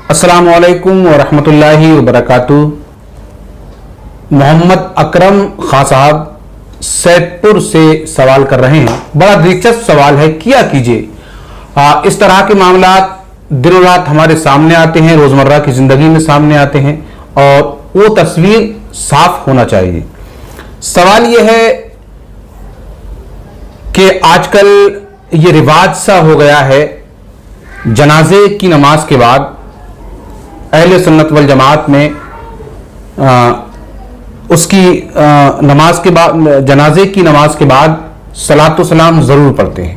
अस्सलामु अलैकुम वरहमतुल्लाहि वबरकातुह। मोहम्मद अकरम खां साहब सैदपुर से सवाल कर रहे हैं। बड़ा दिलचस्प सवाल है, किया कीजिए। इस तरह के मामला दिनों रात हमारे सामने आते हैं, रोजमर्रा की जिंदगी में सामने आते हैं और वो तस्वीर साफ होना चाहिए। सवाल यह है कि आजकल ये रिवाज सा हो गया है, जनाजे की नमाज के बाद अहले सुन्नत वल जमात में उसकी नमाज के बाद, जनाजे की नमाज के बाद सलातो सलाम जरूर पढ़ते हैं।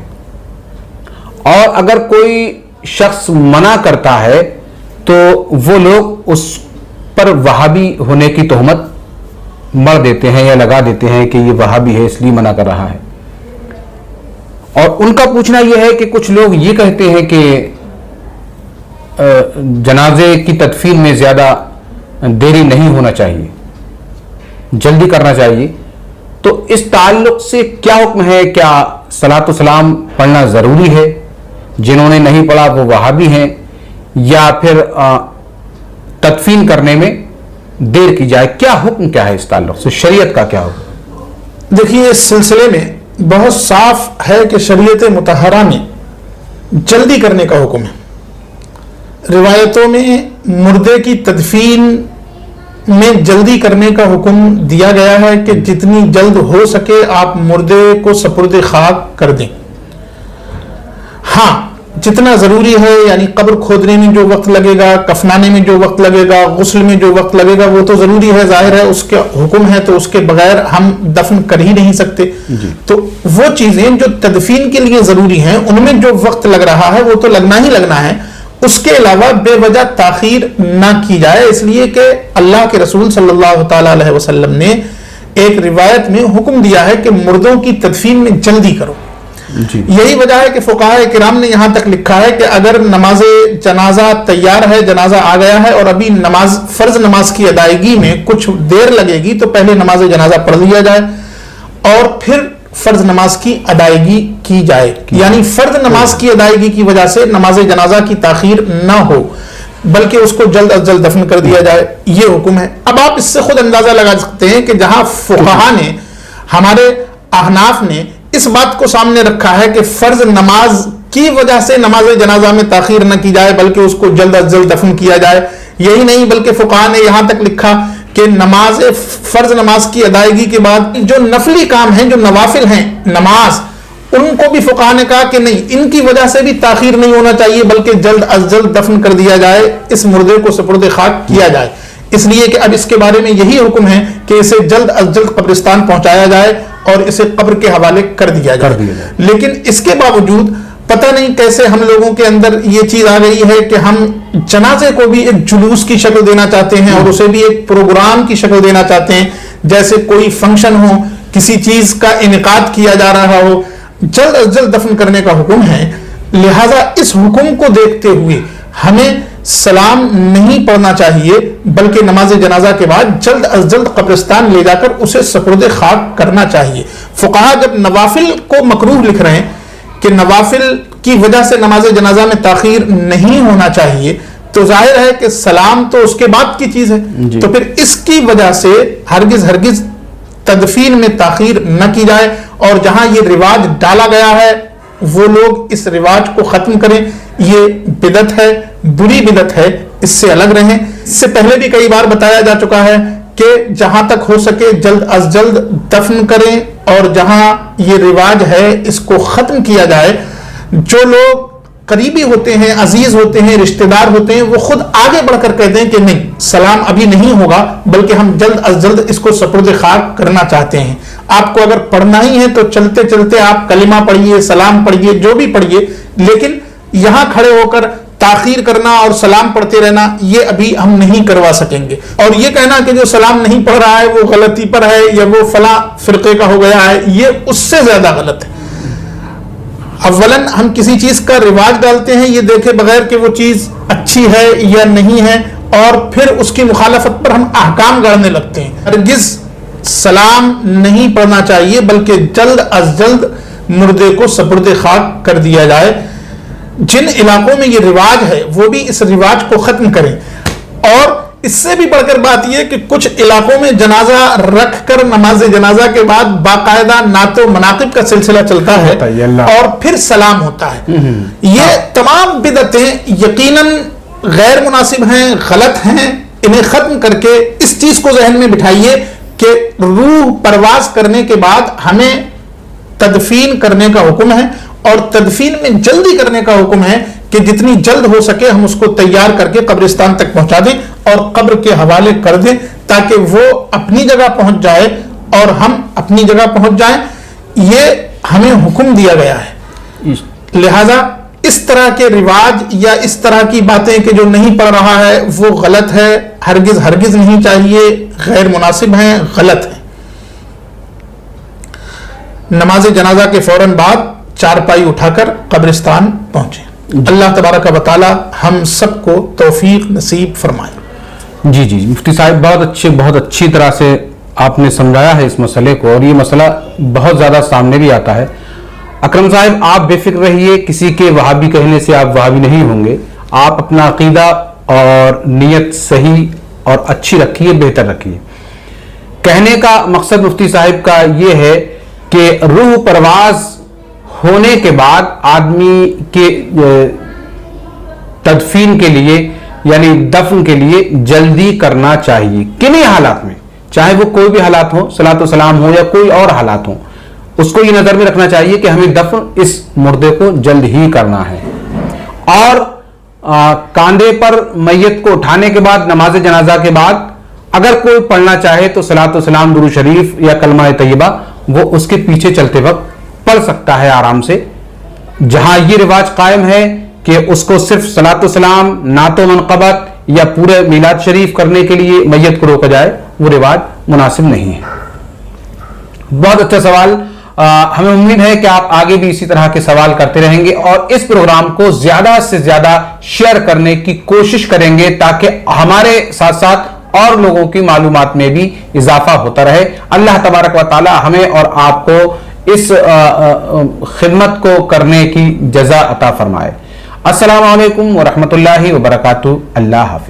और अगर कोई शख्स मना करता है तो वो लोग उस पर वहाबी होने की तोहमत मढ़ देते हैं या लगा देते हैं कि ये वहाबी है इसलिए मना कर रहा है। और उनका पूछना यह है कि कुछ लोग ये कहते हैं कि जनाजे की तदफीन में ज्यादा देरी नहीं होना चाहिए, जल्दी करना चाहिए। तो इस ताल्लुक से क्या हुक्म है? क्या सलातो सलाम पढ़ना जरूरी है? जिन्होंने नहीं पढ़ा वो वहाबी हैं, या फिर तदफीन करने में देर की जाए? क्या हुक्म क्या है इस ताल्लुक से? शरीयत का क्या हुक्म? देखिए, इस सिलसिले में बहुत साफ है कि शरीयत मुतहरा में जल्दी करने का हुक्म है। रिवायतों में मुर्दे की तदफीन में जल्दी करने का हुक्म दिया गया है कि जितनी जल्द हो सके आप मुर्दे को सपुर्द खाक कर दें। हाँ, जितना जरूरी है, यानी कब्र खोदने में जो वक्त लगेगा, कफनाने में जो वक्त लगेगा, गुस्ल में जो वक्त लगेगा, वो तो जरूरी है, जाहिर है, उसके हुक्म है, तो उसके बगैर हम दफन कर ही नहीं सकते। तो वो चीजें जो तदफीन के लिए जरूरी हैं, उनमें जो वक्त लग रहा है वो तो लगना ही लगना है। उसके अलावा बेवजह ताखीर ना की जाए, इसलिए कि अल्लाह के रसूल सल्लल्लाहु ताला अलैहि वसल्लम ने एक रिवायत में हुक्म दिया है कि मुर्दों की तदफीन में जल्दी करो। यही वजह है कि फुकाहा किराम ने यहां तक लिखा है कि अगर नमाज जनाजा तैयार है, जनाजा आ गया है और अभी नमाज, फर्ज नमाज की अदायगी में कुछ देर लगेगी, तो पहले नमाज जनाजा पढ़ लिया जाए और फिर फर्ज नमाज की अदायगी की जाए। यानी फर्ज नमाज की अदायगी की वजह से नमाज जनाजा की ताखीर ना हो, बल्कि उसको जल्द अज जल्द दफन कर दिया जाए, ये हुक्म है। अब आप इससे खुद अंदाजा लगा सकते हैं कि जहां फुकाहा ने, हमारे अहनाफ ने इस बात को सामने रखा है कि फर्ज नमाज की वजह से नमाज जनाजा में ताखीर न की जाए, बल्कि उसको जल्द अज जल्द दफन किया जाए। यही नहीं, बल्कि फुकाहा ने यहां तक लिखा कि नमाज, फर्ज नमाज की अदायगी के बाद जो नफली काम हैं, जो नवाफिल हैं नमाज, उनको भी फुकाहा ने कहा कि नहीं, इनकी वजह से भी ताखीर नहीं होना चाहिए, बल्कि जल्द अज जल्द दफन कर दिया जाए, इस मुर्दे को सुपुर्द खाक किया जाए। इसलिए कि अब इसके बारे में यही हुक्म है कि इसे जल्द अज जल्द कब्रिस्तान पहुंचाया जाए और इसे कब्र के हवाले कर दिया जाए। लेकिन इसके बावजूद पता नहीं कैसे हम लोगों के अंदर ये चीज आ गई है कि हम जनाजे को भी एक जुलूस की शक्ल देना चाहते हैं और उसे भी एक प्रोग्राम की शक्ल देना चाहते हैं, जैसे कोई फंक्शन हो, किसी चीज का इनेकाद किया जा रहा हो। जल्द अज जल्द दफन करने का हुक्म है, लिहाजा इस हुक्म को देखते हुए हमें सलाम नहीं पढ़ना चाहिए, बल्कि नमाज जनाजा के बाद जल्द अज जल्द कब्रिस्तान ले जाकर उसे सपुर्द खाक करना चाहिए। फुकाहा जब नवाफिल को मकरूह लिख रहे हैं कि नवाफिल की वजह से नमाज जनाजा में ताखीर नहीं होना चाहिए, तो जाहिर है कि सलाम तो उसके बाद की चीज है। तो फिर इसकी वजह से हरगिज हरगिज तदफीन में ताखीर न की जाए, और जहां ये रिवाज डाला गया है वो लोग इस रिवाज को खत्म करें। ये बिदत है, बुरी बिदत है, इससे अलग रहें। इससे पहले भी कई बार बताया जा चुका है कि जहां तक हो सके जल्द अज जल्द दफन करें, और जहां ये रिवाज है इसको खत्म किया जाए। जो लोग करीबी होते हैं, अजीज होते हैं, रिश्तेदार होते हैं, वो खुद आगे बढ़कर कहते हैं कि नहीं, सलाम अभी नहीं होगा, बल्कि हम जल्द अज जल्द इसको सपुर्द खाक करना चाहते हैं। आपको अगर पढ़ना ही है तो चलते चलते आप कलिमा पढ़िए, सलाम पढ़िए, जो भी पढ़िए, लेकिन यहां खड़े होकर ताखीर करना और सलाम पढ़ते रहना, ये अभी हम नहीं करवा सकेंगे। और ये कहना कि जो सलाम नहीं पढ़ रहा है वो गलती पर है या वो फला फिरके का हो गया है, ये उससे ज्यादा गलत है। अव्वलन हम किसी चीज का रिवाज डालते हैं ये देखे बगैर कि वो चीज अच्छी है या नहीं है, और फिर उसकी मुखालफत पर हम अहकाम गढ़ने लगते हैं। हरगिज सलाम नहीं पढ़ना चाहिए, बल्कि जल्द अज जल्द मुर्दे को सपुर्द खाक कर दिया जाए। جن علاقوں میں یہ رواج ہے وہ بھی اس رواج کو ختم کریں. اور اس سے بھی بڑھ کر بات یہ کہ کچھ علاقوں میں جنازہ رکھ کر نماز جنازہ کے بعد باقاعدہ نعت و مناقب کا سلسلہ چلتا ہے اور پھر سلام ہوتا ہے. یہ تمام بدعتیں یقیناً غیر مناسب ہیں, غلط ہیں. انہیں ختم کر کے اس چیز کو ذہن میں بٹھائیے کہ روح پرواز کرنے کے بعد ہمیں تدفین کرنے کا حکم ہے, اور تدفین میں جلدی کرنے کا حکم ہے کہ جتنی جلد ہو سکے ہم اس کو تیار کر کے قبرستان تک پہنچا دیں اور قبر کے حوالے کر دیں تاکہ وہ اپنی جگہ پہنچ جائے اور ہم اپنی جگہ پہنچ جائیں. یہ ہمیں حکم دیا گیا ہے. لہذا اس طرح کے رواج یا اس طرح کی باتیں کہ جو نہیں پڑھ رہا ہے وہ غلط ہے, ہرگز نہیں چاہیے, غیر مناسب ہیں, غلط ہیں. نماز جنازہ کے فوراً بعد چارپائی اٹھا کر قبرستان پہنچے. اللہ تبارک و تعالی ہم سب کو توفیق نصیب فرمائے. جی مفتی صاحب بہت اچھی طرح سے آپ نے سمجھایا ہے اس مسئلے کو, اور یہ مسئلہ بہت زیادہ سامنے بھی آتا ہے. اکرم صاحب آپ بے فکر رہیے, کسی کے وہابی کہنے سے آپ وہابی نہیں ہوں گے. آپ اپنا عقیدہ اور نیت صحیح اور اچھی رکھیے, بہتر رکھیے. کہنے کا مقصد مفتی صاحب کا یہ ہے کہ روح پرواز ہونے کے بعد آدمی کے تدفین کے لیے یعنی دفن کے لیے جلدی کرنا چاہیے. کنہیں حالات میں, چاہے وہ کوئی بھی حالات ہو, صلاۃ و سلام ہو یا کوئی اور حالات ہو, اس کو یہ نظر میں رکھنا چاہیے کہ ہمیں دفن اس مردے کو جلد ہی کرنا ہے. اور کاندھے پر میت کو اٹھانے کے بعد نماز جنازہ کے بعد اگر کوئی پڑھنا چاہے تو صلاۃ و سلام درود شریف یا کلمہ طیبہ وہ اس کے پیچھے چلتے وقت پڑھ سکتا ہے آرام سے. جہاں یہ رواج قائم ہے کہ اس کو صرف صلاۃ و سلام, نعت و منقبت یا پورے میلاد شریف کرنے کے لیے میت کو روکا جائے, وہ رواج مناسب نہیں ہے. بہت اچھا سوال. ہمیں امید ہے کہ آپ آگے بھی اسی طرح کے سوال کرتے رہیں گے اور اس پروگرام کو زیادہ سے زیادہ شیئر کرنے کی کوشش کریں گے تاکہ ہمارے ساتھ ساتھ اور لوگوں کی معلومات میں بھی اضافہ ہوتا رہے. اللہ تبارک و تعالی ہمیں اور آپ کو اس خدمت کو کرنے کی جزا عطا فرمائے. السلام علیکم ورحمۃ اللہ وبرکاتہ. اللہ حافظ.